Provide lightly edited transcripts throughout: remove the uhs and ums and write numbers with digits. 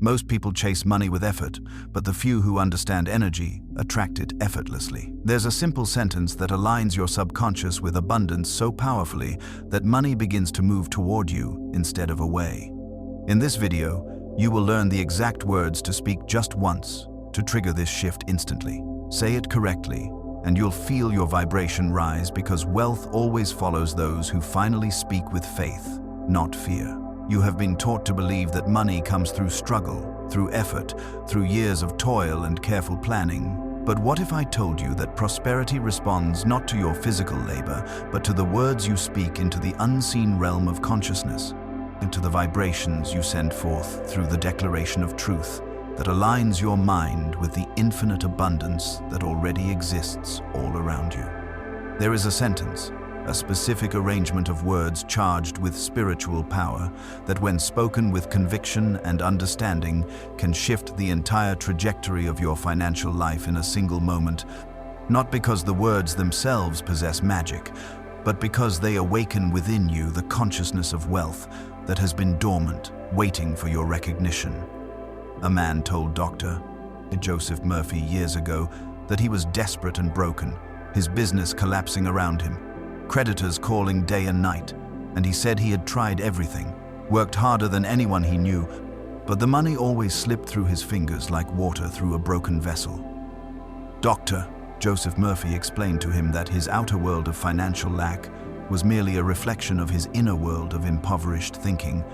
Most people chase money with effort, but the few who understand energy attract it effortlessly. There's a simple sentence that aligns your subconscious with abundance so powerfully that money begins to move toward you instead of away. In this video, you will learn the exact words to speak just once to trigger this shift instantly. Say it correctly, and you'll feel your vibration rise, because wealth always follows those who finally speak with faith, not fear. You have been taught to believe that money comes through struggle, through effort, through years of toil and careful planning. But what if I told you that prosperity responds not to your physical labor, but to the words you speak into the unseen realm of consciousness, and to the vibrations you send forth through the declaration of truth that aligns your mind with the infinite abundance that already exists all around you? There is a sentence, a specific arrangement of words charged with spiritual power that, when spoken with conviction and understanding, can shift the entire trajectory of your financial life in a single moment, not because the words themselves possess magic, but because they awaken within you the consciousness of wealth that has been dormant, waiting for your recognition. A man told Dr. Joseph Murphy years ago that he was desperate and broken, his business collapsing around him, creditors calling day and night, and he said he had tried everything, worked harder than anyone he knew, but the money always slipped through his fingers like water through a broken vessel. Dr. Joseph Murphy explained to him that his outer world of financial lack was merely a reflection of his inner world of impoverished thinking,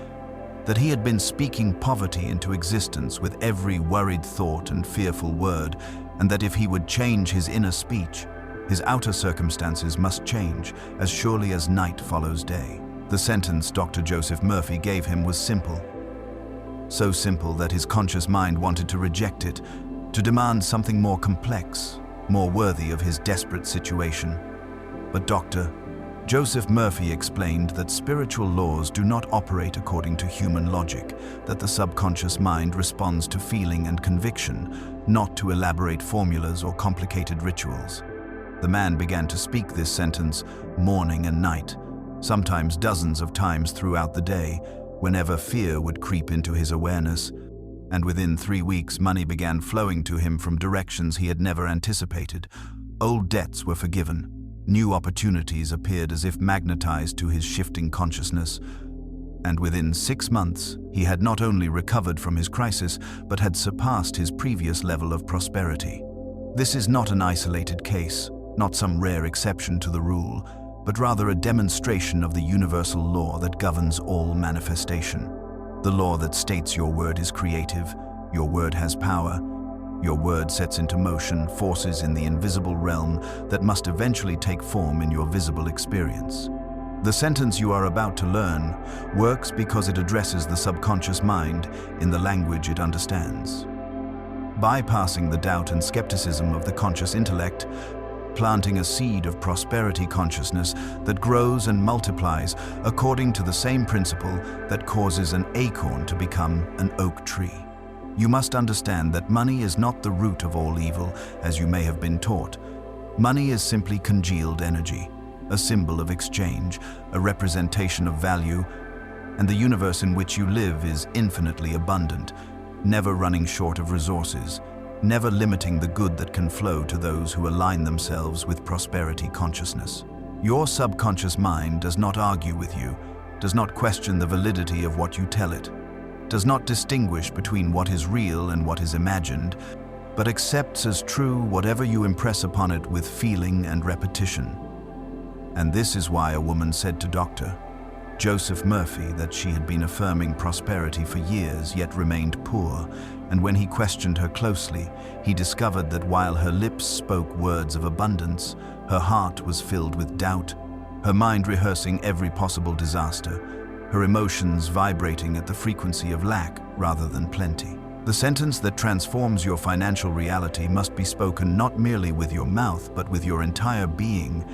that he had been speaking poverty into existence with every worried thought and fearful word, and that if he would change his inner speech, his outer circumstances must change as surely as night follows day. The sentence Dr. Joseph Murphy gave him was simple. So simple that his conscious mind wanted to reject it, to demand something more complex, more worthy of his desperate situation. But Dr. Joseph Murphy explained that spiritual laws do not operate according to human logic, that the subconscious mind responds to feeling and conviction, not to elaborate formulas or complicated rituals. The man began to speak this sentence morning and night, sometimes dozens of times throughout the day, whenever fear would creep into his awareness, and within 3 weeks money began flowing to him from directions he had never anticipated. Old debts were forgiven. New opportunities appeared as if magnetized to his shifting consciousness, and within 6 months he had not only recovered from his crisis, but had surpassed his previous level of prosperity. This is not an isolated case, not some rare exception to the rule, but rather a demonstration of the universal law that governs all manifestation. The law that states your word is creative, your word has power, your word sets into motion forces in the invisible realm that must eventually take form in your visible experience. The sentence you are about to learn works because it addresses the subconscious mind in the language it understands. Bypassing the doubt and skepticism of the conscious intellect, planting a seed of prosperity consciousness that grows and multiplies according to the same principle that causes an acorn to become an oak tree. You must understand that money is not the root of all evil, as you may have been taught. Money is simply congealed energy, a symbol of exchange, a representation of value, and the universe in which you live is infinitely abundant, never running short of resources, never limiting the good that can flow to those who align themselves with prosperity consciousness. Your subconscious mind does not argue with you, does not question the validity of what you tell it, does not distinguish between what is real and what is imagined, but accepts as true whatever you impress upon it with feeling and repetition. And this is why a woman said to Dr. Joseph Murphy that she had been affirming prosperity for years yet remained poor, and when he questioned her closely, he discovered that while her lips spoke words of abundance, her heart was filled with doubt, her mind rehearsing every possible disaster, her emotions vibrating at the frequency of lack rather than plenty. The sentence that transforms your financial reality must be spoken not merely with your mouth, but with your entire being,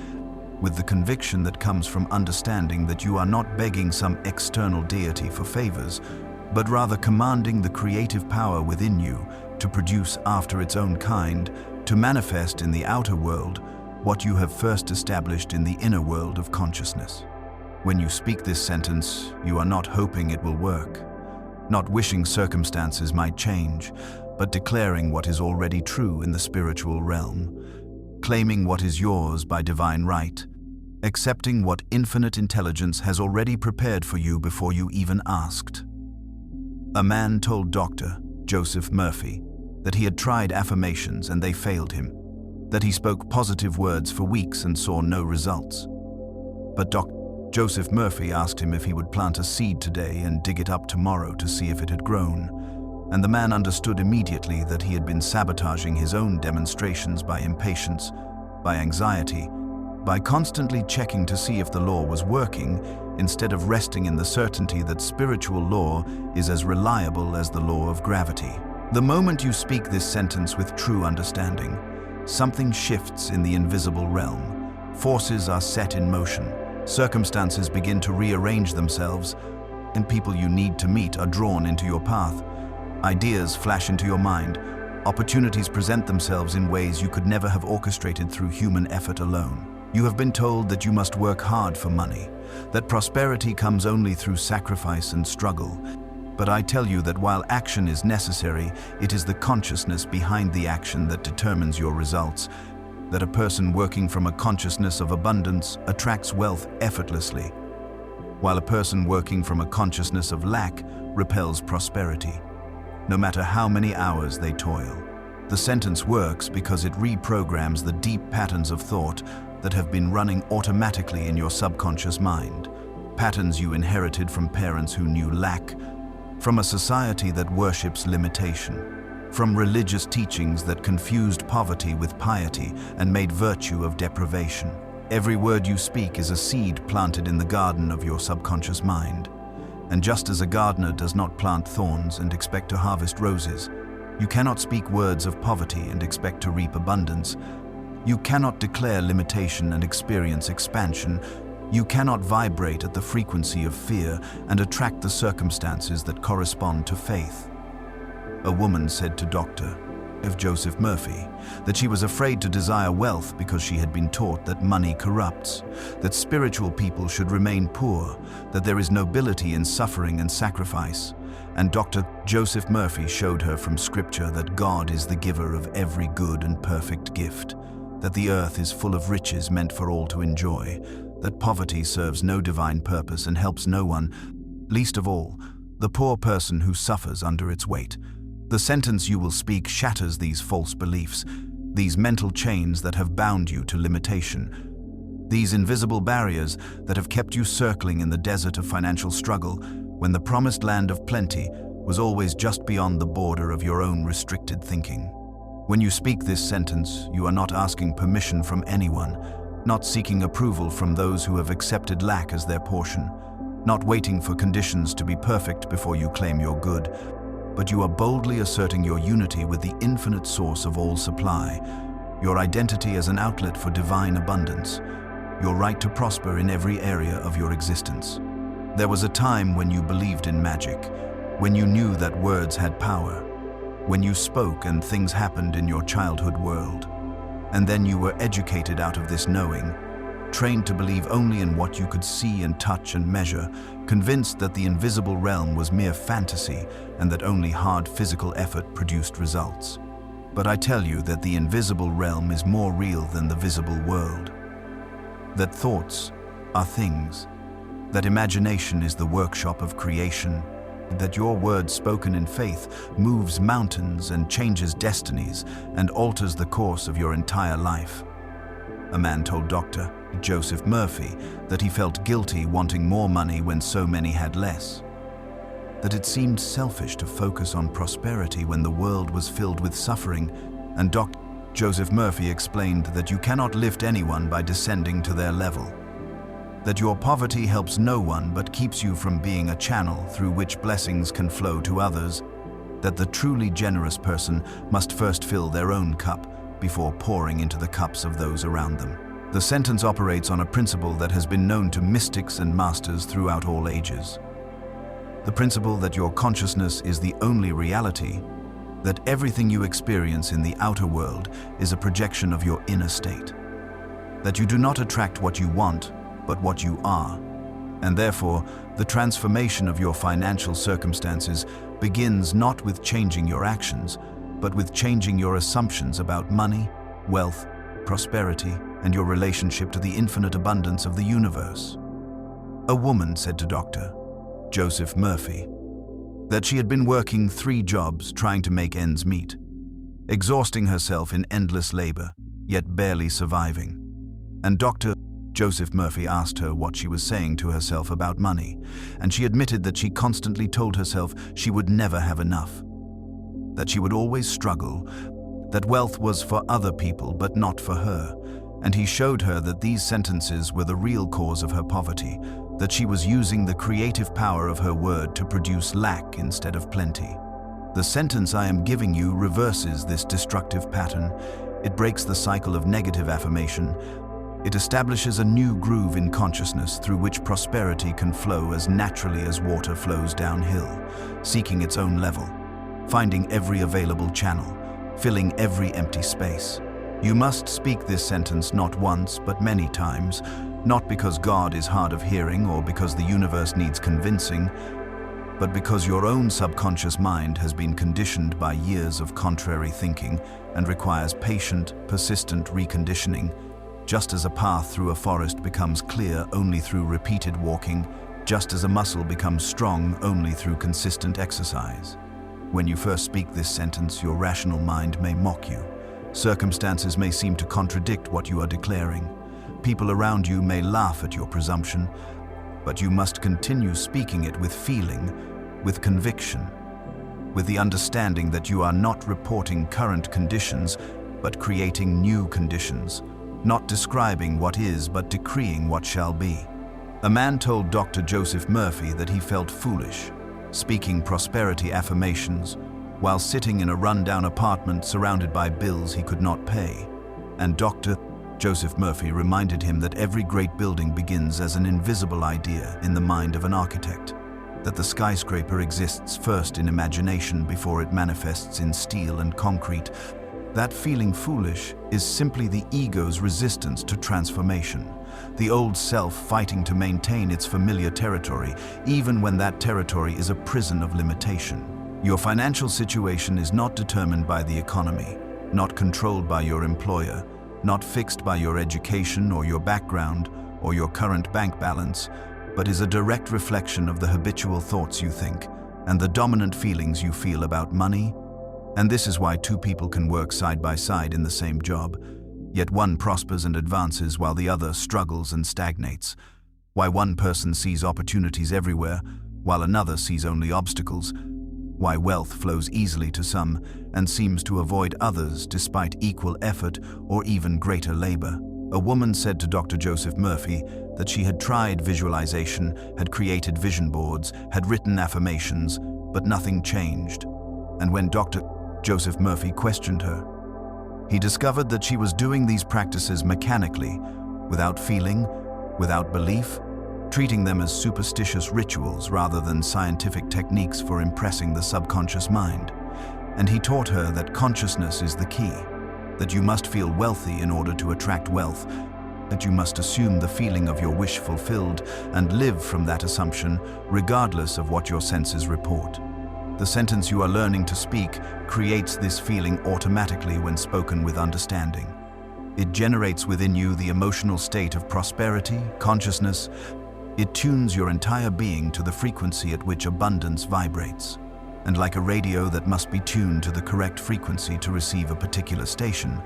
with the conviction that comes from understanding that you are not begging some external deity for favors, but rather commanding the creative power within you to produce after its own kind, to manifest in the outer world what you have first established in the inner world of consciousness. When you speak this sentence, you are not hoping it will work. not wishing circumstances might change, but declaring what is already true in the spiritual realm, claiming what is yours by divine right, accepting what infinite intelligence has already prepared for you before you even asked. A man told Dr. Joseph Murphy that he had tried affirmations and they failed him, that he spoke positive words for weeks and saw no results. But Dr. Joseph Murphy asked him if he would plant a seed today and dig it up tomorrow to see if it had grown, and the man understood immediately that he had been sabotaging his own demonstrations by impatience, by anxiety, by constantly checking to see if the law was working, instead of resting in the certainty that spiritual law is as reliable as the law of gravity. The moment you speak this sentence with true understanding, something shifts in the invisible realm. Forces are set in motion, circumstances begin to rearrange themselves, and people you need to meet are drawn into your path. Ideas flash into your mind, opportunities present themselves in ways you could never have orchestrated through human effort alone. You have been told that you must work hard for money, that prosperity comes only through sacrifice and struggle. But I tell you that while action is necessary, it is the consciousness behind the action that determines your results, that a person working from a consciousness of abundance attracts wealth effortlessly, while a person working from a consciousness of lack repels prosperity, no matter how many hours they toil. The sentence works because it reprograms the deep patterns of thought that have been running automatically in your subconscious mind, patterns you inherited from parents who knew lack, from a society that worships limitation, from religious teachings that confused poverty with piety and made virtue of deprivation. Every word you speak is a seed planted in the garden of your subconscious mind. And just as a gardener does not plant thorns and expect to harvest roses, you cannot speak words of poverty and expect to reap abundance. You cannot declare limitation and experience expansion. You cannot vibrate at the frequency of fear and attract the circumstances that correspond to faith. A woman said to Dr. Joseph Murphy that she was afraid to desire wealth because she had been taught that money corrupts, that spiritual people should remain poor, that there is nobility in suffering and sacrifice. And Dr. Joseph Murphy showed her from Scripture that God is the giver of every good and perfect gift, that the earth is full of riches meant for all to enjoy, that poverty serves no divine purpose and helps no one, least of all, the poor person who suffers under its weight. The sentence you will speak shatters these false beliefs, these mental chains that have bound you to limitation, these invisible barriers that have kept you circling in the desert of financial struggle when the promised land of plenty was always just beyond the border of your own restricted thinking. When you speak this sentence, you are not asking permission from anyone, not seeking approval from those who have accepted lack as their portion, not waiting for conditions to be perfect before you claim your good, but you are boldly asserting your unity with the infinite source of all supply, your identity as an outlet for divine abundance, your right to prosper in every area of your existence. There was a time when you believed in magic, when you knew that words had power, when you spoke and things happened in your childhood world. And then you were educated out of this knowing, trained to believe only in what you could see and touch and measure, convinced that the invisible realm was mere fantasy and that only hard physical effort produced results. But I tell you that the invisible realm is more real than the visible world. That thoughts are things, that imagination is the workshop of creation, that your word spoken in faith moves mountains and changes destinies and alters the course of your entire life. A man told Dr. Joseph Murphy that he felt guilty wanting more money when so many had less, that it seemed selfish to focus on prosperity when the world was filled with suffering, and Dr. Joseph Murphy explained that you cannot lift anyone by descending to their level, that your poverty helps no one but keeps you from being a channel through which blessings can flow to others, that the truly generous person must first fill their own cup before pouring into the cups of those around them. The sentence operates on a principle that has been known to mystics and masters throughout all ages. The principle that your consciousness is the only reality, that everything you experience in the outer world is a projection of your inner state, that you do not attract what you want, but what you are, And therefore, the transformation of your financial circumstances begins not with changing your actions, but with changing your assumptions about money, wealth, prosperity, and your relationship to the infinite abundance of the universe. A woman said to Dr. Joseph Murphy that she had been working 3 jobs trying to make ends meet, exhausting herself in endless labor, yet barely surviving. And Dr. Joseph Murphy asked her what she was saying to herself about money, and she admitted that she constantly told herself she would never have enough, that she would always struggle, that wealth was for other people but not for her, and he showed her that these sentences were the real cause of her poverty, that she was using the creative power of her word to produce lack instead of plenty. The sentence I am giving you reverses this destructive pattern. It breaks the cycle of negative affirmation. It establishes a new groove in consciousness through which prosperity can flow as naturally as water flows downhill, seeking its own level, finding every available channel, filling every empty space. You must speak this sentence not once but many times, not because God is hard of hearing or because the universe needs convincing, but because your own subconscious mind has been conditioned by years of contrary thinking and requires patient, persistent reconditioning. Just as a path through a forest becomes clear only through repeated walking, just as a muscle becomes strong only through consistent exercise. When you first speak this sentence, your rational mind may mock you. Circumstances may seem to contradict what you are declaring. People around you may laugh at your presumption, but you must continue speaking it with feeling, with conviction, with the understanding that you are not reporting current conditions, but creating new conditions. Not describing what is, but decreeing what shall be. A man told Dr. Joseph Murphy that he felt foolish, speaking prosperity affirmations, while sitting in a run-down apartment surrounded by bills he could not pay. And Dr. Joseph Murphy reminded him that every great building begins as an invisible idea in the mind of an architect, that the skyscraper exists first in imagination before it manifests in steel and concrete. That feeling foolish is simply the ego's resistance to transformation, the old self fighting to maintain its familiar territory, even when that territory is a prison of limitation. Your financial situation is not determined by the economy, not controlled by your employer, not fixed by your education or your background or your current bank balance, but is a direct reflection of the habitual thoughts you think and the dominant feelings you feel about money. And this is why 2 people can work side by side in the same job, yet one prospers and advances while the other struggles and stagnates. Why one person sees opportunities everywhere, while another sees only obstacles. Why wealth flows easily to some and seems to avoid others despite equal effort or even greater labor. A woman said to Dr. Joseph Murphy that she had tried visualization, had created vision boards, had written affirmations, but nothing changed. And when Dr. Joseph Murphy questioned her, he discovered that she was doing these practices mechanically, without feeling, without belief, treating them as superstitious rituals rather than scientific techniques for impressing the subconscious mind. And he taught her that consciousness is the key, that you must feel wealthy in order to attract wealth, that you must assume the feeling of your wish fulfilled and live from that assumption regardless of what your senses report. The sentence you are learning to speak creates this feeling automatically when spoken with understanding. It generates within you the emotional state of prosperity, consciousness. It tunes your entire being to the frequency at which abundance vibrates. And like a radio that must be tuned to the correct frequency to receive a particular station,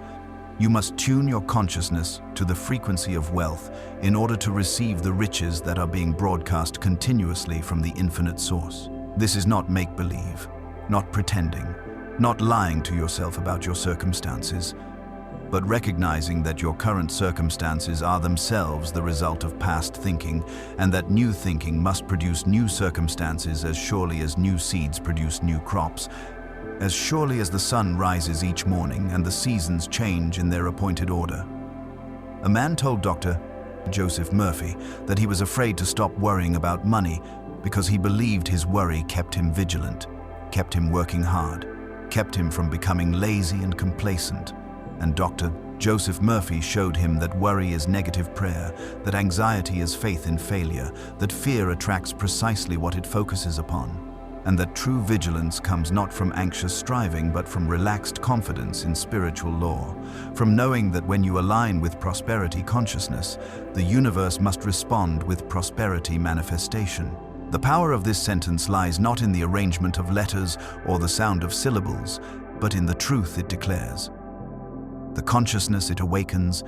you must tune your consciousness to the frequency of wealth in order to receive the riches that are being broadcast continuously from the infinite source. This is not make-believe, not pretending, not lying to yourself about your circumstances, but recognizing that your current circumstances are themselves the result of past thinking, and that new thinking must produce new circumstances as surely as new seeds produce new crops, as surely as the sun rises each morning and the seasons change in their appointed order. A man told Dr. Joseph Murphy that he was afraid to stop worrying about money because he believed his worry kept him vigilant, kept him working hard, kept him from becoming lazy and complacent. And Dr. Joseph Murphy showed him that worry is negative prayer, that anxiety is faith in failure, that fear attracts precisely what it focuses upon, and that true vigilance comes not from anxious striving but from relaxed confidence in spiritual law, from knowing that when you align with prosperity consciousness, the universe must respond with prosperity manifestation. The power of this sentence lies not in the arrangement of letters or the sound of syllables, but in the truth it declares, the consciousness it awakens,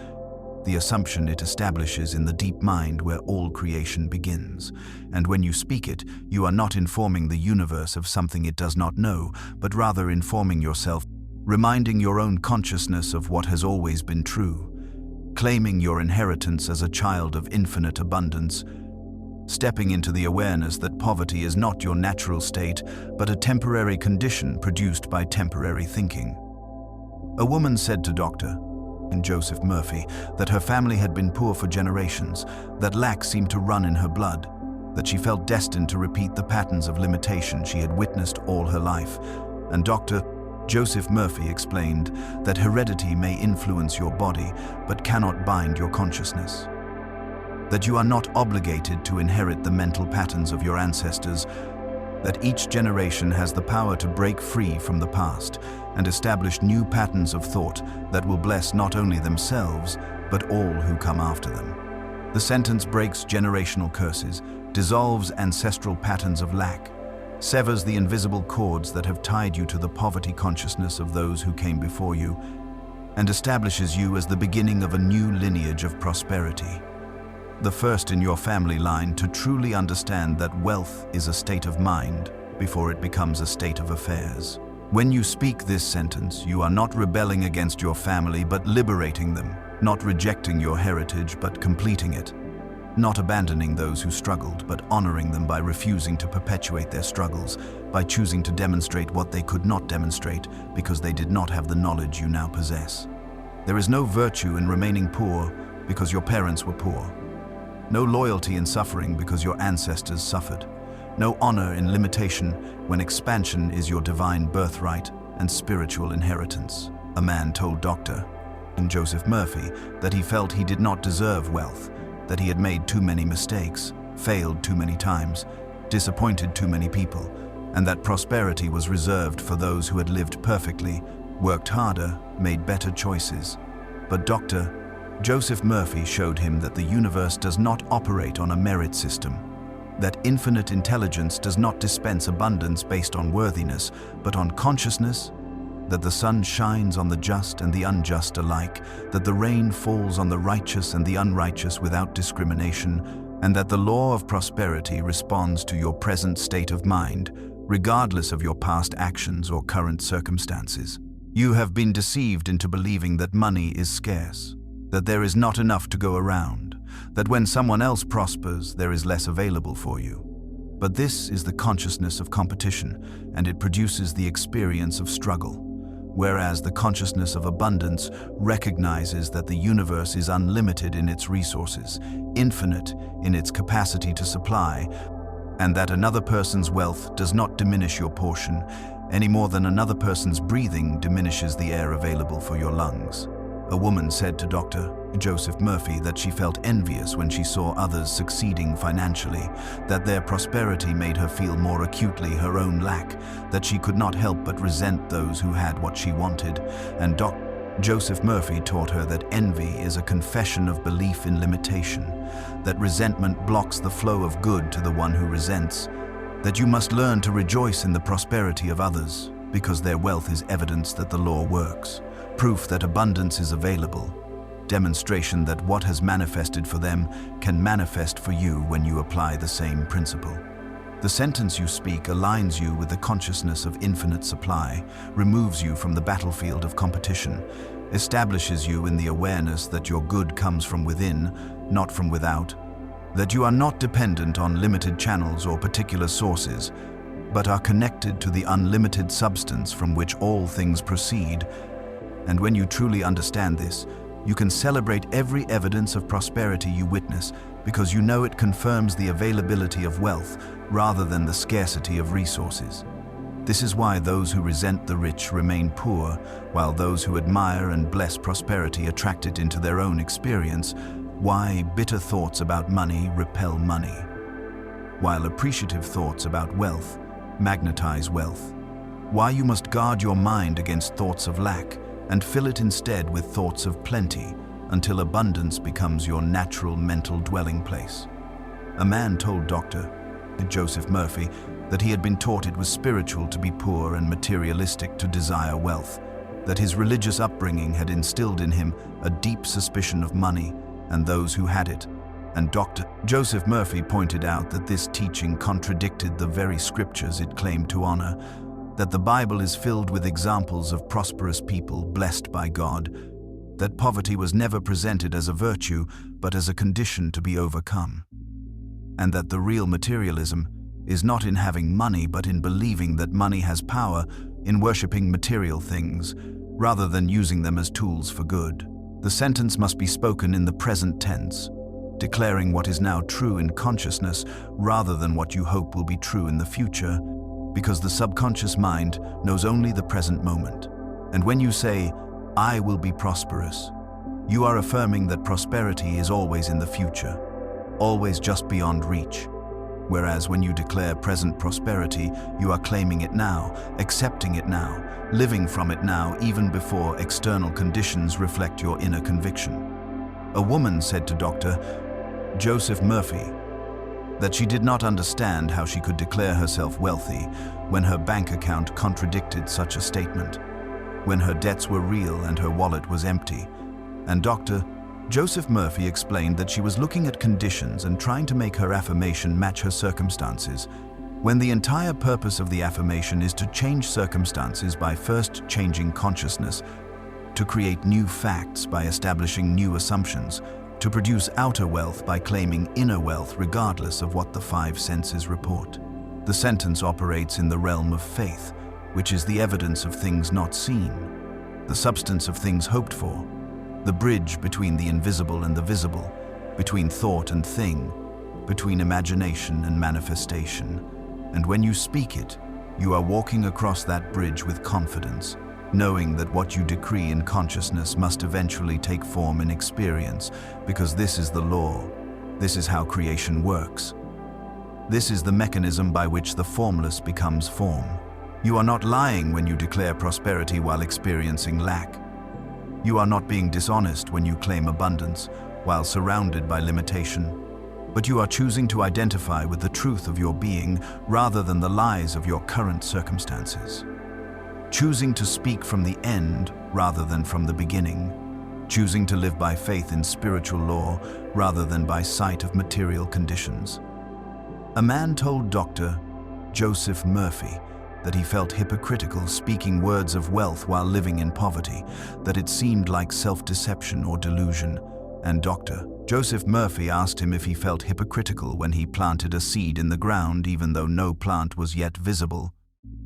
the assumption it establishes in the deep mind where all creation begins. And when you speak it, you are not informing the universe of something it does not know, but rather informing yourself, reminding your own consciousness of what has always been true, claiming your inheritance as a child of infinite abundance, stepping into the awareness that poverty is not your natural state, but a temporary condition produced by temporary thinking. A woman said to Dr. Joseph Murphy that her family had been poor for generations, that lack seemed to run in her blood, that she felt destined to repeat the patterns of limitation she had witnessed all her life. And Dr. Joseph Murphy explained that heredity may influence your body but cannot bind your consciousness. That you are not obligated to inherit the mental patterns of your ancestors, that each generation has the power to break free from the past and establish new patterns of thought that will bless not only themselves, but all who come after them. The sentence breaks generational curses, dissolves ancestral patterns of lack, severs the invisible cords that have tied you to the poverty consciousness of those who came before you, and establishes you as the beginning of a new lineage of prosperity. The first in your family line to truly understand that wealth is a state of mind before it becomes a state of affairs. When you speak this sentence, you are not rebelling against your family but liberating them, not rejecting your heritage but completing it, not abandoning those who struggled but honoring them by refusing to perpetuate their struggles, by choosing to demonstrate what they could not demonstrate because they did not have the knowledge you now possess. There is no virtue in remaining poor because your parents were poor. No loyalty in suffering because your ancestors suffered. No honor in limitation when expansion is your divine birthright and spiritual inheritance. A man told Dr. Joseph Murphy that he felt he did not deserve wealth, that he had made too many mistakes, failed too many times, disappointed too many people, and that prosperity was reserved for those who had lived perfectly, worked harder, made better choices. But Dr. Joseph Murphy showed him that the universe does not operate on a merit system, that infinite intelligence does not dispense abundance based on worthiness, but on consciousness, that the sun shines on the just and the unjust alike, that the rain falls on the righteous and the unrighteous without discrimination, and that the law of prosperity responds to your present state of mind, regardless of your past actions or current circumstances. You have been deceived into believing that money is scarce, that there is not enough to go around, that when someone else prospers, there is less available for you. But this is the consciousness of competition, and it produces the experience of struggle, whereas the consciousness of abundance recognizes that the universe is unlimited in its resources, infinite in its capacity to supply, and that another person's wealth does not diminish your portion any more than another person's breathing diminishes the air available for your lungs. A woman said to Dr. Joseph Murphy that she felt envious when she saw others succeeding financially, that their prosperity made her feel more acutely her own lack, that she could not help but resent those who had what she wanted, and Dr. Joseph Murphy taught her that envy is a confession of belief in limitation, that resentment blocks the flow of good to the one who resents, that you must learn to rejoice in the prosperity of others, because their wealth is evidence that the law works. Proof that abundance is available, demonstration that what has manifested for them can manifest for you when you apply the same principle. The sentence you speak aligns you with the consciousness of infinite supply, removes you from the battlefield of competition, establishes you in the awareness that your good comes from within, not from without, that you are not dependent on limited channels or particular sources, but are connected to the unlimited substance from which all things proceed. And when you truly understand this, you can celebrate every evidence of prosperity you witness because you know it confirms the availability of wealth rather than the scarcity of resources. This is why those who resent the rich remain poor, while those who admire and bless prosperity attract it into their own experience. Why bitter thoughts about money repel money, while appreciative thoughts about wealth magnetize wealth. Why you must guard your mind against thoughts of lack and fill it instead with thoughts of plenty until abundance becomes your natural mental dwelling place. A man told Dr. Joseph Murphy that he had been taught it was spiritual to be poor and materialistic to desire wealth, that his religious upbringing had instilled in him a deep suspicion of money and those who had it, and Dr. Joseph Murphy pointed out that this teaching contradicted the very scriptures it claimed to honor, that the Bible is filled with examples of prosperous people blessed by God, that poverty was never presented as a virtue but as a condition to be overcome, and that the real materialism is not in having money but in believing that money has power, in worshipping material things, rather than using them as tools for good. The sentence must be spoken in the present tense, declaring what is now true in consciousness rather than what you hope will be true in the future, because the subconscious mind knows only the present moment. And when you say, "I will be prosperous," you are affirming that prosperity is always in the future, always just beyond reach. Whereas when you declare present prosperity, you are claiming it now, accepting it now, living from it now, even before external conditions reflect your inner conviction. A woman said to Dr. Joseph Murphy that she did not understand how she could declare herself wealthy when her bank account contradicted such a statement, when her debts were real and her wallet was empty. And Dr. Joseph Murphy explained that she was looking at conditions and trying to make her affirmation match her circumstances, when the entire purpose of the affirmation is to change circumstances by first changing consciousness, to create new facts by establishing new assumptions, to produce outer wealth by claiming inner wealth regardless of what the five senses report. The sentence operates in the realm of faith, which is the evidence of things not seen, the substance of things hoped for, the bridge between the invisible and the visible, between thought and thing, between imagination and manifestation. And when you speak it, you are walking across that bridge with confidence, knowing that what you decree in consciousness must eventually take form in experience, because this is the law. This is how creation works. This is the mechanism by which the formless becomes form. You are not lying when you declare prosperity while experiencing lack. You are not being dishonest when you claim abundance while surrounded by limitation. But you are choosing to identify with the truth of your being rather than the lies of your current circumstances. Choosing to speak from the end rather than from the beginning. Choosing to live by faith in spiritual law rather than by sight of material conditions. A man told Dr. Joseph Murphy that he felt hypocritical speaking words of wealth while living in poverty, that it seemed like self-deception or delusion, and Dr. Joseph Murphy asked him if he felt hypocritical when he planted a seed in the ground even though no plant was yet visible,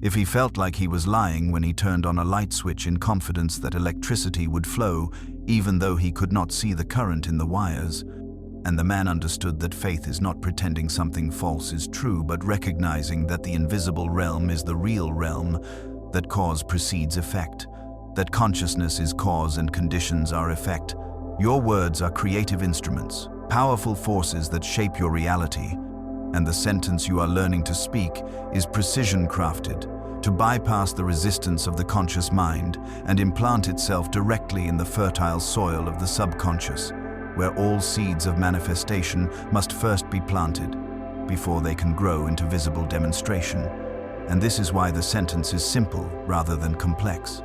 if he felt like he was lying when he turned on a light switch in confidence that electricity would flow even though he could not see the current in the wires. And the man understood that faith is not pretending something false is true, but recognizing that the invisible realm is the real realm, that cause precedes effect, that consciousness is cause and conditions are effect. Your words are creative instruments, powerful forces that shape your reality, and the sentence you are learning to speak is precision crafted to bypass the resistance of the conscious mind and implant itself directly in the fertile soil of the subconscious, where all seeds of manifestation must first be planted before they can grow into visible demonstration. And this is why the sentence is simple rather than complex,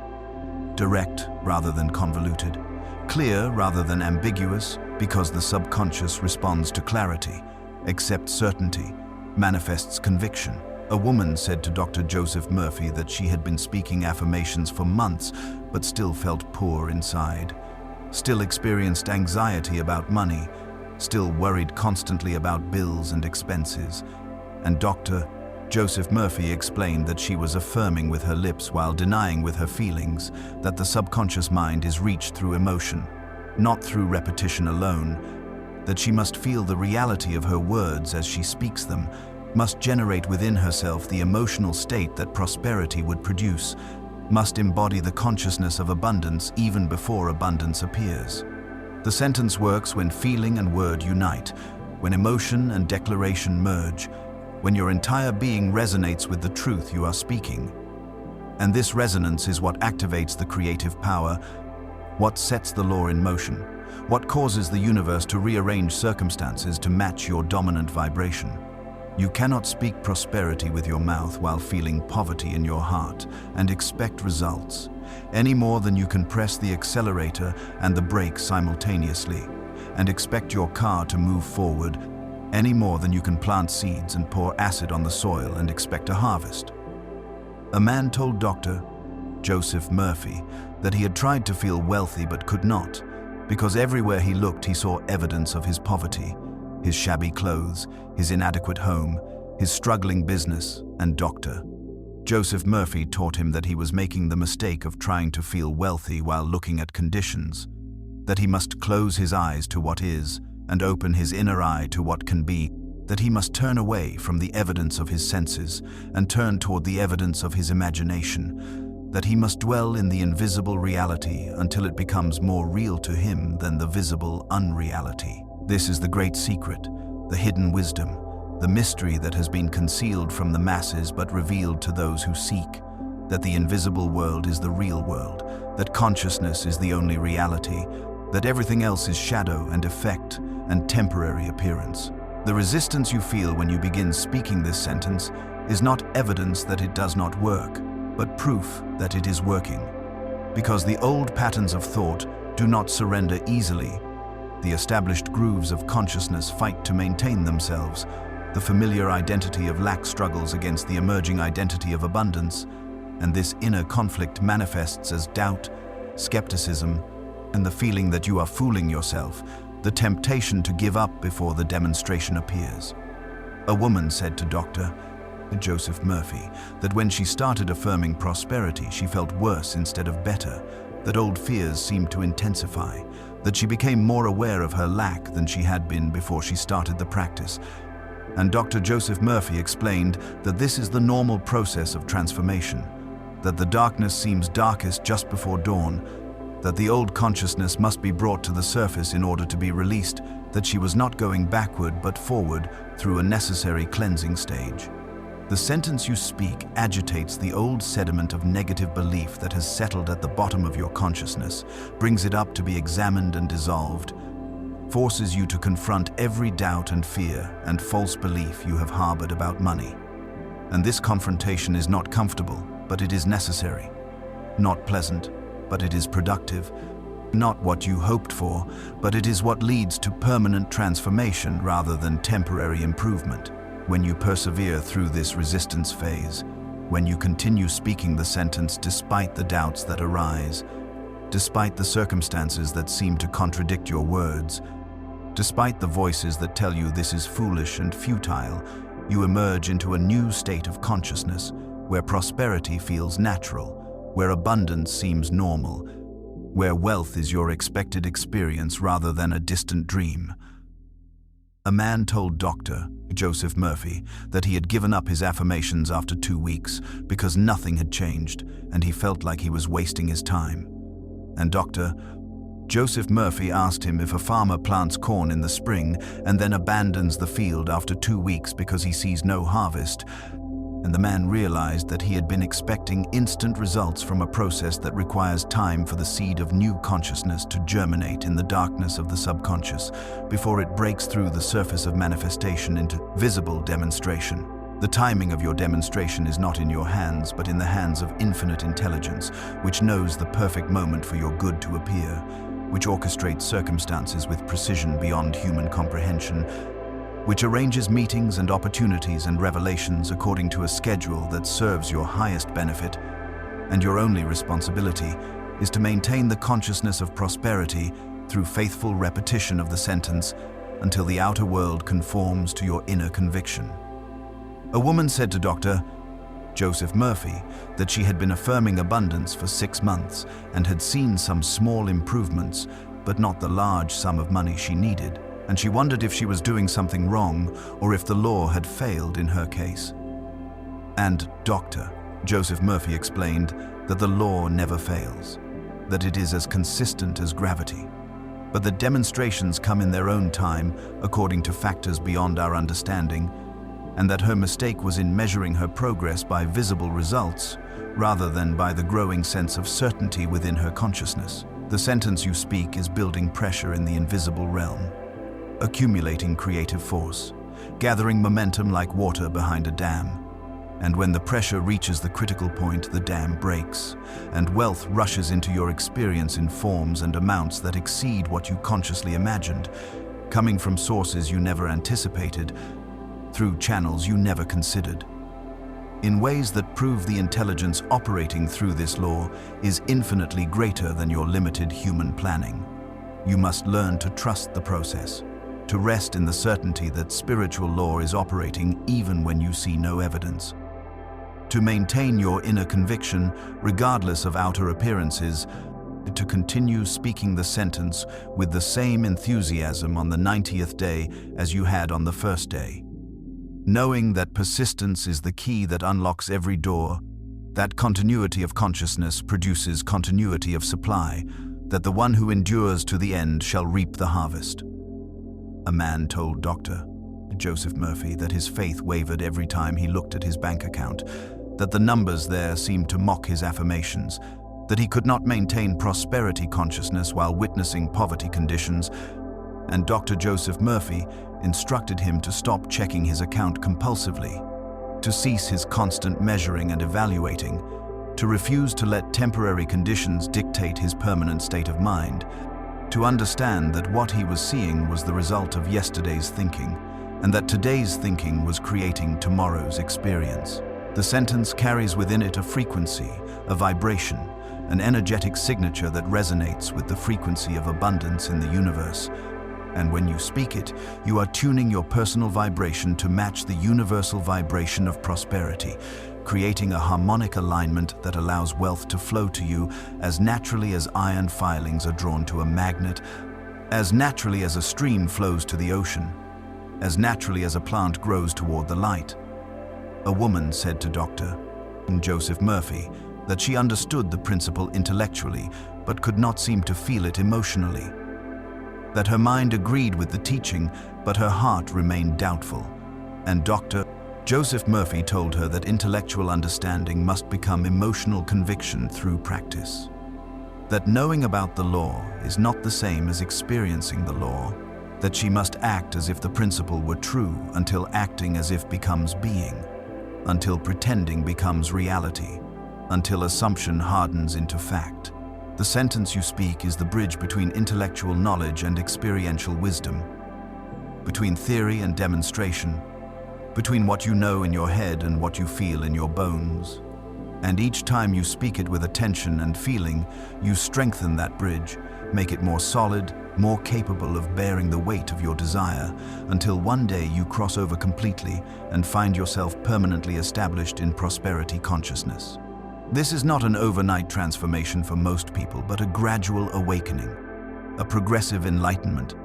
direct rather than convoluted, clear rather than ambiguous, because the subconscious responds to clarity, accepts certainty, manifests conviction. A woman said to Dr. Joseph Murphy that she had been speaking affirmations for months but still felt poor inside, still experienced anxiety about money, still worried constantly about bills and expenses. And Dr. Joseph Murphy explained that she was affirming with her lips while denying with her feelings, that the subconscious mind is reached through emotion, not through repetition alone, that she must feel the reality of her words as she speaks them, must generate within herself the emotional state that prosperity would produce, must embody the consciousness of abundance even before abundance appears. The sentence works when feeling and word unite, when emotion and declaration merge, when your entire being resonates with the truth you are speaking. And this resonance is what activates the creative power, what sets the law in motion, what causes the universe to rearrange circumstances to match your dominant vibration. You cannot speak prosperity with your mouth while feeling poverty in your heart and expect results, any more than you can press the accelerator and the brake simultaneously and expect your car to move forward, any more than you can plant seeds and pour acid on the soil and expect a harvest. A man told Dr. Joseph Murphy that he had tried to feel wealthy but could not, because everywhere he looked he saw evidence of his poverty, his shabby clothes, his inadequate home, his struggling business, and Dr. Joseph Murphy taught him that he was making the mistake of trying to feel wealthy while looking at conditions, that he must close his eyes to what is and open his inner eye to what can be, that he must turn away from the evidence of his senses and turn toward the evidence of his imagination, that he must dwell in the invisible reality until it becomes more real to him than the visible unreality. This is the great secret, the hidden wisdom, the mystery that has been concealed from the masses but revealed to those who seek, that the invisible world is the real world, that consciousness is the only reality, that everything else is shadow and effect and temporary appearance. The resistance you feel when you begin speaking this sentence is not evidence that it does not work, but proof that it is working. Because the old patterns of thought do not surrender easily. The established grooves of consciousness fight to maintain themselves. The familiar identity of lack struggles against the emerging identity of abundance, and this inner conflict manifests as doubt, skepticism, and the feeling that you are fooling yourself, the temptation to give up before the demonstration appears. A woman said to Dr. Joseph Murphy that when she started affirming prosperity, she felt worse instead of better, that old fears seemed to intensify, that she became more aware of her lack than she had been before she started the practice. And Dr. Joseph Murphy explained that this is the normal process of transformation, that the darkness seems darkest just before dawn, that the old consciousness must be brought to the surface in order to be released, that she was not going backward but forward through a necessary cleansing stage. The sentence you speak agitates the old sediment of negative belief that has settled at the bottom of your consciousness, brings it up to be examined and dissolved, forces you to confront every doubt and fear and false belief you have harbored about money. And this confrontation is not comfortable, but it is necessary. Not pleasant, but it is productive. Not what you hoped for, but it is what leads to permanent transformation rather than temporary improvement. When you persevere through this resistance phase, when you continue speaking the sentence despite the doubts that arise, despite the circumstances that seem to contradict your words, despite the voices that tell you this is foolish and futile, you emerge into a new state of consciousness where prosperity feels natural, where abundance seems normal, where wealth is your expected experience rather than a distant dream. A man told Dr. Joseph Murphy that he had given up his affirmations after 2 weeks because nothing had changed and he felt like he was wasting his time. And Dr. Joseph Murphy asked him if a farmer plants corn in the spring and then abandons the field after 2 weeks because he sees no harvest, and the man realized that he had been expecting instant results from a process that requires time for the seed of new consciousness to germinate in the darkness of the subconscious before it breaks through the surface of manifestation into visible demonstration. The timing of your demonstration is not in your hands, but in the hands of infinite intelligence, which knows the perfect moment for your good to appear, which orchestrates circumstances with precision beyond human comprehension, which arranges meetings and opportunities and revelations according to a schedule that serves your highest benefit, and your only responsibility is to maintain the consciousness of prosperity through faithful repetition of the sentence until the outer world conforms to your inner conviction. A woman said to Dr. Joseph Murphy that she had been affirming abundance for 6 months and had seen some small improvements, but not the large sum of money she needed. and she wondered if she was doing something wrong or if the law had failed in her case. And Dr. Joseph Murphy explained that the law never fails, that it is as consistent as gravity, but that demonstrations come in their own time according to factors beyond our understanding, and that her mistake was in measuring her progress by visible results rather than by the growing sense of certainty within her consciousness. The sentence you speak is building pressure in the invisible realm, accumulating creative force, gathering momentum like water behind a dam. And when the pressure reaches the critical point, the dam breaks, and wealth rushes into your experience in forms and amounts that exceed what you consciously imagined, coming from sources you never anticipated, through channels you never considered. In ways that prove the intelligence operating through this law is infinitely greater than your limited human planning. You must learn to trust the process, to rest in the certainty that spiritual law is operating even when you see no evidence. To maintain your inner conviction, regardless of outer appearances, to continue speaking the sentence with the same enthusiasm on the 90th day as you had on the first day. Knowing that persistence is the key that unlocks every door, that continuity of consciousness produces continuity of supply, that the one who endures to the end shall reap the harvest. A man told Dr. Joseph Murphy that his faith wavered every time he looked at his bank account, that the numbers there seemed to mock his affirmations, that he could not maintain prosperity consciousness while witnessing poverty conditions, and Dr. Joseph Murphy instructed him to stop checking his account compulsively, to cease his constant measuring and evaluating, to refuse to let temporary conditions dictate his permanent state of mind, to understand that what he was seeing was the result of yesterday's thinking, and that today's thinking was creating tomorrow's experience. The sentence carries within it a frequency, a vibration, an energetic signature that resonates with the frequency of abundance in the universe. And when you speak it, you are tuning your personal vibration to match the universal vibration of prosperity, creating a harmonic alignment that allows wealth to flow to you as naturally as iron filings are drawn to a magnet, as naturally as a stream flows to the ocean, as naturally as a plant grows toward the light. A woman said to Dr. Joseph Murphy that she understood the principle intellectually but could not seem to feel it emotionally, that her mind agreed with the teaching but her heart remained doubtful, and Dr. Joseph Murphy told her that intellectual understanding must become emotional conviction through practice, that knowing about the law is not the same as experiencing the law, that she must act as if the principle were true until acting as if becomes being, until pretending becomes reality, until assumption hardens into fact. The sentence you speak is the bridge between intellectual knowledge and experiential wisdom, between theory and demonstration, between what you know in your head and what you feel in your bones. And each time you speak it with attention and feeling, you strengthen that bridge, make it more solid, more capable of bearing the weight of your desire, until one day you cross over completely and find yourself permanently established in prosperity consciousness. This is not an overnight transformation for most people, but a gradual awakening, a progressive enlightenment,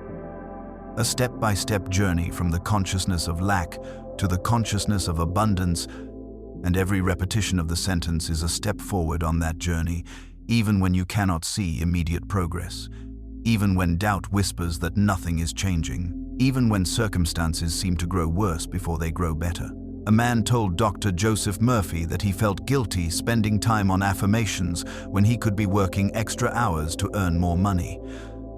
a step-by-step journey from the consciousness of lack to the consciousness of abundance, and every repetition of the sentence is a step forward on that journey, even when you cannot see immediate progress, even when doubt whispers that nothing is changing, even when circumstances seem to grow worse before they grow better. A man told Dr. Joseph Murphy that he felt guilty spending time on affirmations when he could be working extra hours to earn more money,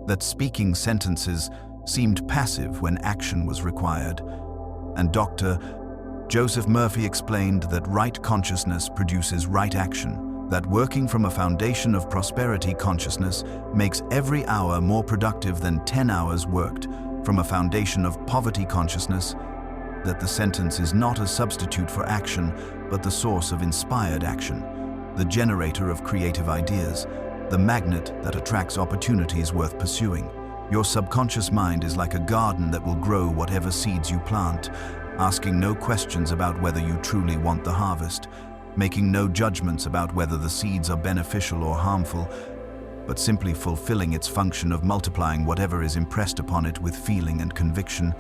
that speaking sentences seemed passive when action was required, and Dr. Joseph Murphy explained that right consciousness produces right action, that working from a foundation of prosperity consciousness makes every hour more productive than 10 hours worked from a foundation of poverty consciousness, that the sentence is not a substitute for action, but the source of inspired action, the generator of creative ideas, the magnet that attracts opportunities worth pursuing. Your subconscious mind is like a garden that will grow whatever seeds you plant, asking no questions about whether you truly want the harvest, making no judgments about whether the seeds are beneficial or harmful, but simply fulfilling its function of multiplying whatever is impressed upon it with feeling and conviction.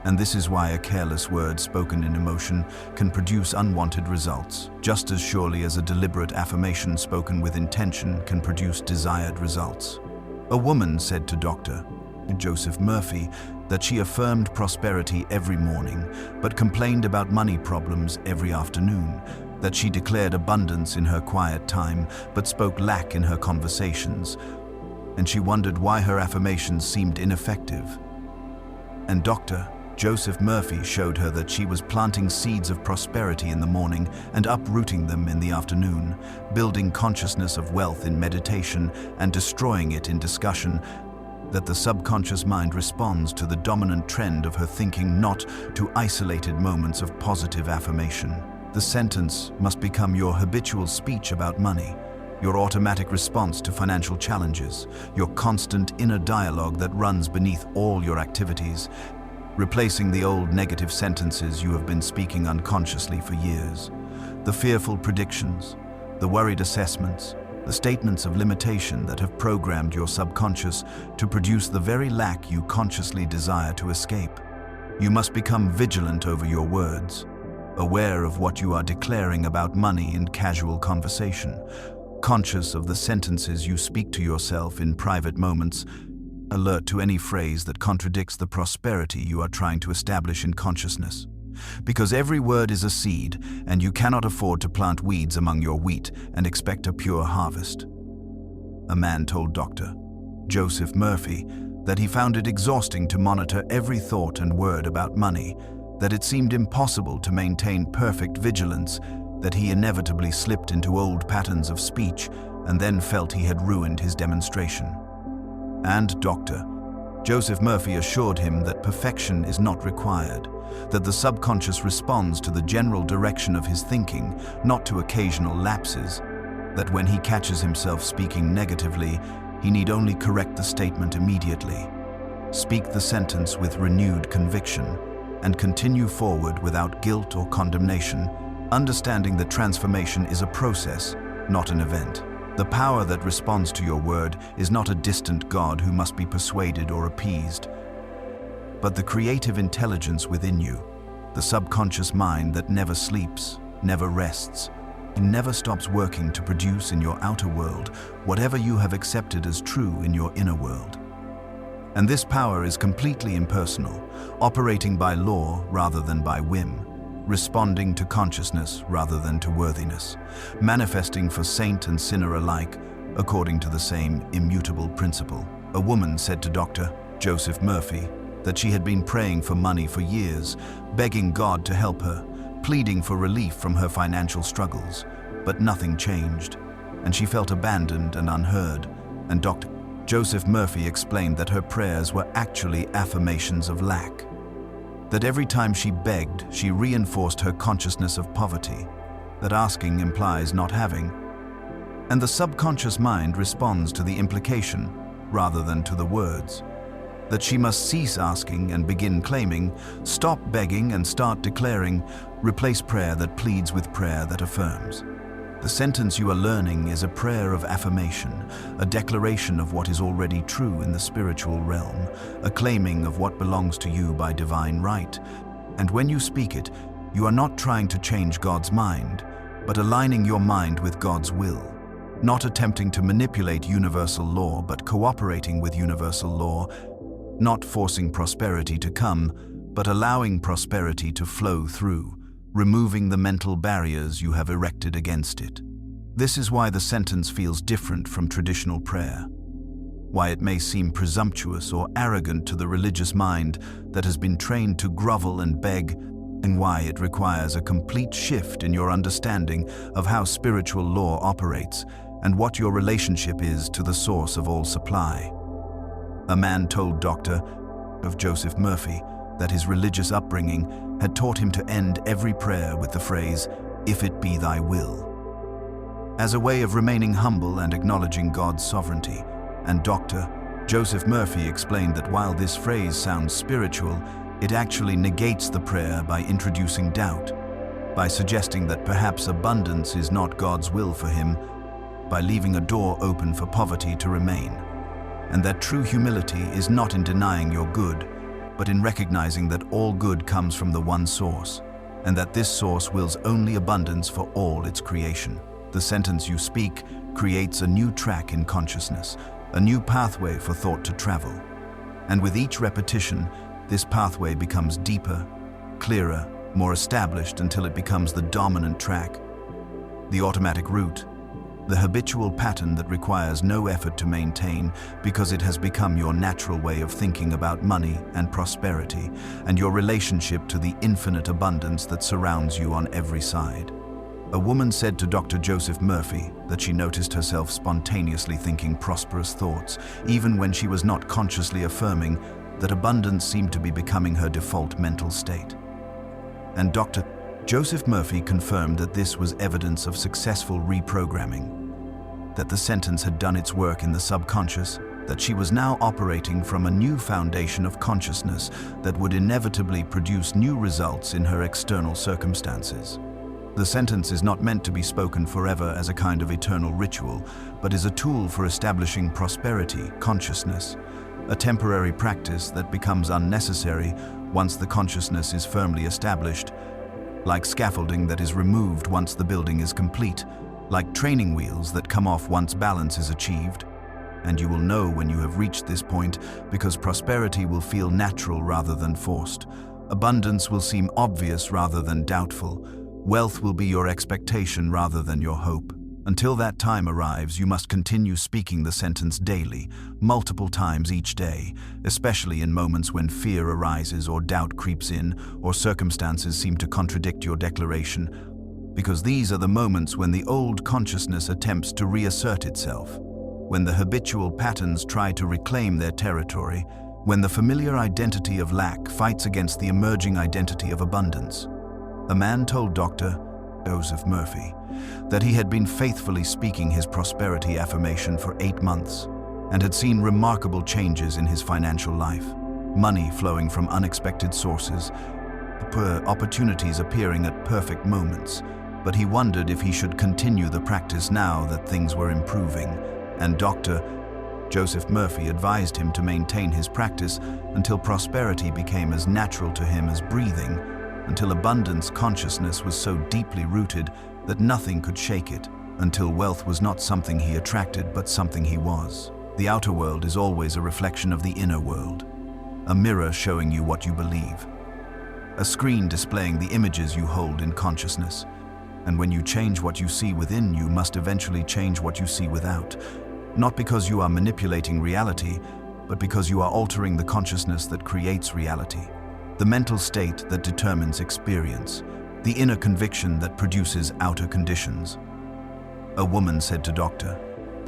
And this is why a careless word spoken in emotion can produce unwanted results, just as surely as a deliberate affirmation spoken with intention can produce desired results. A woman said to Dr. Joseph Murphy that she affirmed prosperity every morning, but complained about money problems every afternoon, that she declared abundance in her quiet time, but spoke lack in her conversations, and she wondered why her affirmations seemed ineffective. And Dr. Joseph Murphy showed her that she was planting seeds of prosperity in the morning and uprooting them in the afternoon, building consciousness of wealth in meditation and destroying it in discussion, that the subconscious mind responds to the dominant trend of her thinking, not to isolated moments of positive affirmation. The sentence must become your habitual speech about money, your automatic response to financial challenges, your constant inner dialogue that runs beneath all your activities, replacing the old negative sentences you have been speaking unconsciously for years. The fearful predictions, the worried assessments, the statements of limitation that have programmed your subconscious to produce the very lack you consciously desire to escape. You must become vigilant over your words, aware of what you are declaring about money in casual conversation, conscious of the sentences you speak to yourself in private moments, alert to any phrase that contradicts the prosperity you are trying to establish in consciousness. Because every word is a seed, and you cannot afford to plant weeds among your wheat and expect a pure harvest. A man told Dr. Joseph Murphy that he found it exhausting to monitor every thought and word about money, that it seemed impossible to maintain perfect vigilance, that he inevitably slipped into old patterns of speech and then felt he had ruined his demonstration. And Dr. Joseph Murphy assured him that perfection is not required, that the subconscious responds to the general direction of his thinking, not to occasional lapses, that when he catches himself speaking negatively, he need only correct the statement immediately, speak the sentence with renewed conviction, and continue forward without guilt or condemnation, understanding that transformation is a process, not an event. The power that responds to your word is not a distant God who must be persuaded or appeased, but the creative intelligence within you, the subconscious mind that never sleeps, never rests, and never stops working to produce in your outer world whatever you have accepted as true in your inner world. And this power is completely impersonal, operating by law rather than by whim, responding to consciousness rather than to worthiness, manifesting for saint and sinner alike according to the same immutable principle. A woman said to Dr. Joseph Murphy that she had been praying for money for years, begging God to help her, pleading for relief from her financial struggles, but nothing changed, and she felt abandoned and unheard, and Dr. Joseph Murphy explained that her prayers were actually affirmations of lack, that every time she begged, she reinforced her consciousness of poverty, that asking implies not having, and the subconscious mind responds to the implication rather than to the words, that she must cease asking and begin claiming, stop begging and start declaring, replace prayer that pleads with prayer that affirms. The sentence you are learning is a prayer of affirmation, a declaration of what is already true in the spiritual realm, a claiming of what belongs to you by divine right. And when you speak it, you are not trying to change God's mind, but aligning your mind with God's will, not attempting to manipulate universal law, but cooperating with universal law, not forcing prosperity to come, but allowing prosperity to flow through, removing the mental barriers you have erected against it. This is why the sentence feels different from traditional prayer, why it may seem presumptuous or arrogant to the religious mind that has been trained to grovel and beg, and why it requires a complete shift in your understanding of how spiritual law operates and what your relationship is to the source of all supply. A man told Dr. Joseph Murphy that his religious upbringing had taught him to end every prayer with the phrase, "If it be thy will," as a way of remaining humble and acknowledging God's sovereignty. And Dr. Joseph Murphy explained that while this phrase sounds spiritual, it actually negates the prayer by introducing doubt, by suggesting that perhaps abundance is not God's will for him, by leaving a door open for poverty to remain. And that true humility is not in denying your good, but in recognizing that all good comes from the one source, and that this source wills only abundance for all its creation. The sentence you speak creates a new track in consciousness, a new pathway for thought to travel. And with each repetition, this pathway becomes deeper, clearer, more established until it becomes the dominant track, the automatic route, the habitual pattern that requires no effort to maintain because it has become your natural way of thinking about money and prosperity and your relationship to the infinite abundance that surrounds you on every side. A woman said to Dr. Joseph Murphy that she noticed herself spontaneously thinking prosperous thoughts, even when she was not consciously affirming that abundance seemed to be becoming her default mental state. And Dr. Joseph Murphy confirmed that this was evidence of successful reprogramming, that the sentence had done its work in the subconscious, that she was now operating from a new foundation of consciousness that would inevitably produce new results in her external circumstances. The sentence is not meant to be spoken forever as a kind of eternal ritual, but is a tool for establishing prosperity, consciousness, a temporary practice that becomes unnecessary once the consciousness is firmly established, like scaffolding that is removed once the building is complete, like training wheels that come off once balance is achieved. And you will know when you have reached this point because prosperity will feel natural rather than forced. Abundance will seem obvious rather than doubtful. Wealth will be your expectation rather than your hope. Until that time arrives, you must continue speaking the sentence daily, multiple times each day, especially in moments when fear arises or doubt creeps in or circumstances seem to contradict your declaration, because these are the moments when the old consciousness attempts to reassert itself, when the habitual patterns try to reclaim their territory, when the familiar identity of lack fights against the emerging identity of abundance. A man told Dr. Joseph Murphy that he had been faithfully speaking his prosperity affirmation for 8 months and had seen remarkable changes in his financial life. Money flowing from unexpected sources, opportunities appearing at perfect moments, but he wondered if he should continue the practice now that things were improving, and Dr. Joseph Murphy advised him to maintain his practice until prosperity became as natural to him as breathing, until abundance consciousness was so deeply rooted that nothing could shake it, until wealth was not something he attracted but something he was. The outer world is always a reflection of the inner world, a mirror showing you what you believe, a screen displaying the images you hold in consciousness. And when you change what you see within, you must eventually change what you see without, not because you are manipulating reality, but because you are altering the consciousness that creates reality. The mental state that determines experience, the inner conviction that produces outer conditions. A woman said to Dr.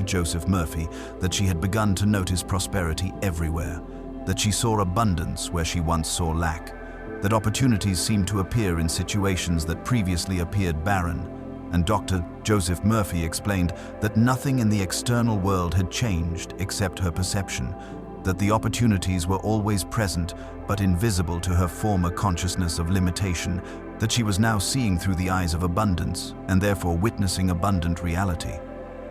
Joseph Murphy that she had begun to notice prosperity everywhere, that she saw abundance where she once saw lack, that opportunities seemed to appear in situations that previously appeared barren, and Dr. Joseph Murphy explained that nothing in the external world had changed except her perception, that the opportunities were always present but invisible to her former consciousness of limitation, that she was now seeing through the eyes of abundance and therefore witnessing abundant reality.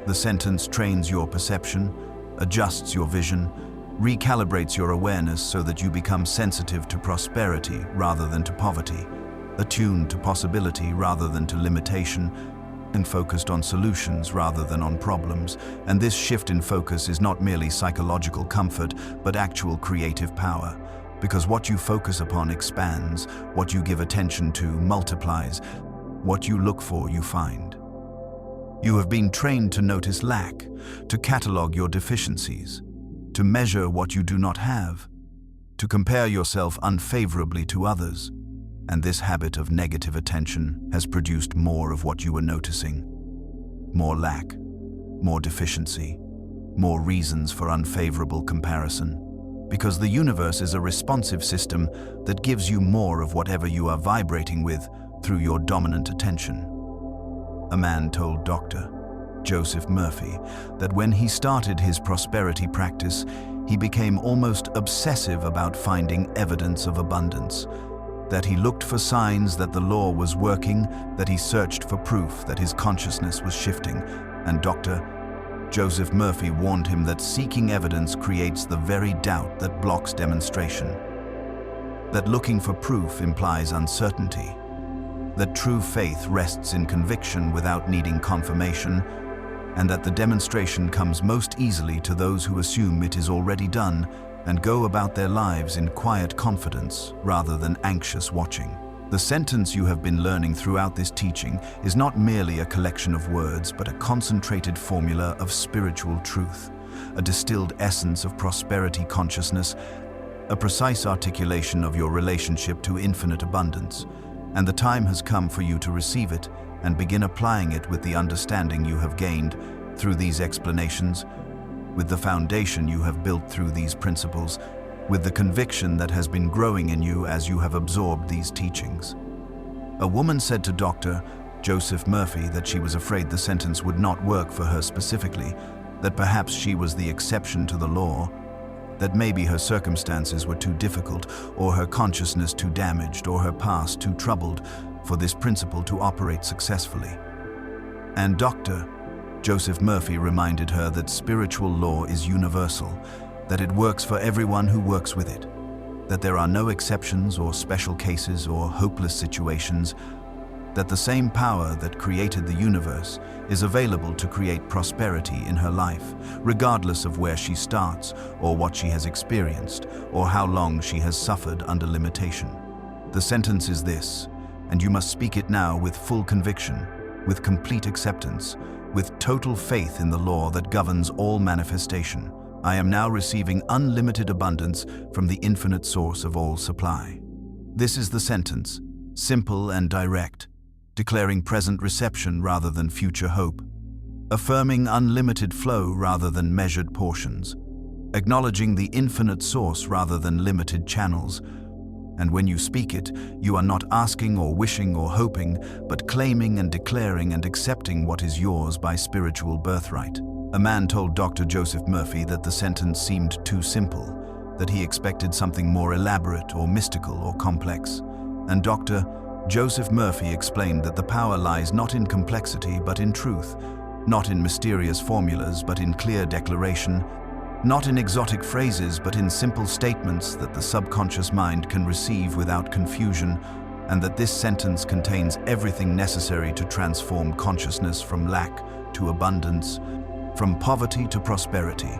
The sentence trains your perception, adjusts your vision, recalibrates your awareness so that you become sensitive to prosperity rather than to poverty, attuned to possibility rather than to limitation, and focused on solutions rather than on problems. And this shift in focus is not merely psychological comfort, but actual creative power. Because what you focus upon expands, what you give attention to multiplies, what you look for you find. You have been trained to notice lack, to catalog your deficiencies, to measure what you do not have, to compare yourself unfavorably to others. And this habit of negative attention has produced more of what you were noticing. More lack, more deficiency, more reasons for unfavorable comparison. Because the universe is a responsive system that gives you more of whatever you are vibrating with through your dominant attention. A man told Dr. Joseph Murphy that when he started his prosperity practice, he became almost obsessive about finding evidence of abundance, that he looked for signs that the law was working, that he searched for proof that his consciousness was shifting, and Dr. Joseph Murphy warned him that seeking evidence creates the very doubt that blocks demonstration, that looking for proof implies uncertainty, that true faith rests in conviction without needing confirmation, and that the demonstration comes most easily to those who assume it is already done and go about their lives in quiet confidence rather than anxious watching. The sentence you have been learning throughout this teaching is not merely a collection of words, but a concentrated formula of spiritual truth, a distilled essence of prosperity consciousness, a precise articulation of your relationship to infinite abundance. And the time has come for you to receive it and begin applying it with the understanding you have gained through these explanations, with the foundation you have built through these principles, with the conviction that has been growing in you as you have absorbed these teachings. A woman said to Dr. Joseph Murphy that she was afraid the sentence would not work for her specifically, that perhaps she was the exception to the law, that maybe her circumstances were too difficult, or her consciousness too damaged, or her past too troubled for this principle to operate successfully. And Dr. Joseph Murphy reminded her that spiritual law is universal, that it works for everyone who works with it, that there are no exceptions or special cases or hopeless situations, that the same power that created the universe is available to create prosperity in her life, regardless of where she starts or what she has experienced or how long she has suffered under limitation. The sentence is this, and you must speak it now with full conviction, with complete acceptance, with total faith in the law that governs all manifestation. I am now receiving unlimited abundance from the infinite source of all supply. This is the sentence, simple and direct, declaring present reception rather than future hope, affirming unlimited flow rather than measured portions, acknowledging the infinite source rather than limited channels. And when you speak it, you are not asking or wishing or hoping, but claiming and declaring and accepting what is yours by spiritual birthright. A man told Dr. Joseph Murphy that the sentence seemed too simple, that he expected something more elaborate or mystical or complex. And Dr. Joseph Murphy explained that the power lies not in complexity but in truth, not in mysterious formulas but in clear declaration, not in exotic phrases but in simple statements that the subconscious mind can receive without confusion, and that this sentence contains everything necessary to transform consciousness from lack to abundance, from poverty to prosperity,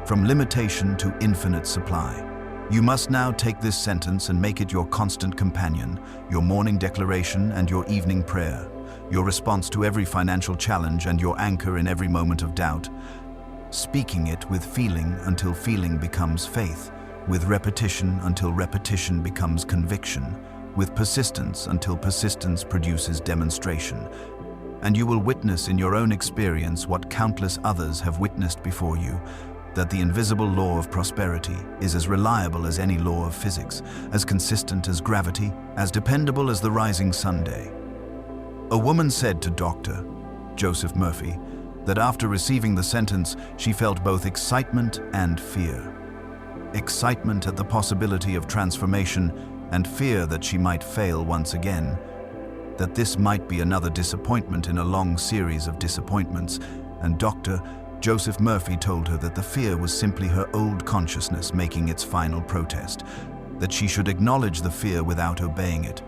from limitation to infinite supply. You must now take this sentence and make it your constant companion, your morning declaration and your evening prayer, your response to every financial challenge and your anchor in every moment of doubt, speaking it with feeling until feeling becomes faith, with repetition until repetition becomes conviction, with persistence until persistence produces demonstration. And you will witness in your own experience what countless others have witnessed before you, that the invisible law of prosperity is as reliable as any law of physics, as consistent as gravity, as dependable as the rising sunday. A woman said to Dr. Joseph Murphy that after receiving the sentence, she felt both excitement and fear. Excitement at the possibility of transformation and fear that she might fail once again, that this might be another disappointment in a long series of disappointments, and Dr. Joseph Murphy told her that the fear was simply her old consciousness making its final protest, that she should acknowledge the fear without obeying it.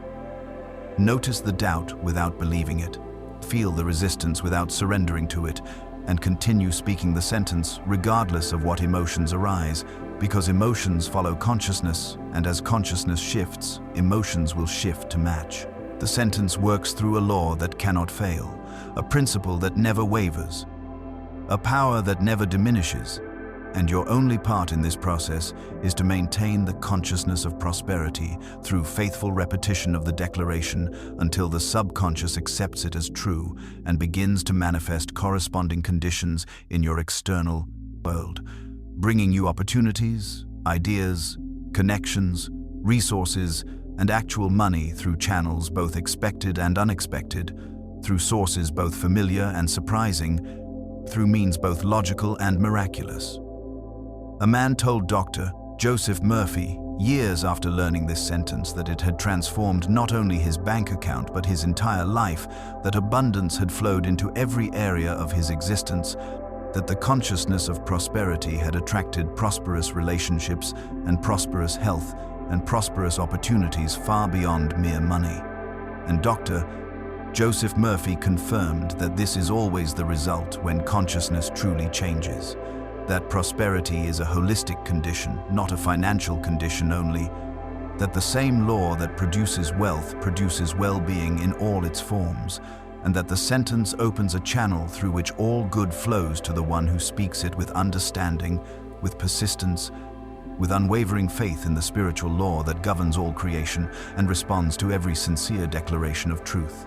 Notice the doubt without believing it. Feel the resistance without surrendering to it, and continue speaking the sentence regardless of what emotions arise, because emotions follow consciousness, and as consciousness shifts, emotions will shift to match. The sentence works through a law that cannot fail, a principle that never wavers, a power that never diminishes, and your only part in this process is to maintain the consciousness of prosperity through faithful repetition of the declaration until the subconscious accepts it as true and begins to manifest corresponding conditions in your external world, bringing you opportunities, ideas, connections, resources, and actual money through channels both expected and unexpected, through sources both familiar and surprising, through means both logical and miraculous. A man told Dr. Joseph Murphy, years after learning this sentence, that it had transformed not only his bank account but his entire life, that abundance had flowed into every area of his existence, that the consciousness of prosperity had attracted prosperous relationships and prosperous health and prosperous opportunities far beyond mere money. And Dr. Joseph Murphy confirmed that this is always the result when consciousness truly changes, that prosperity is a holistic condition, not a financial condition only, that the same law that produces wealth produces well-being in all its forms, and that the sentence opens a channel through which all good flows to the one who speaks it with understanding, with persistence, with unwavering faith in the spiritual law that governs all creation and responds to every sincere declaration of truth.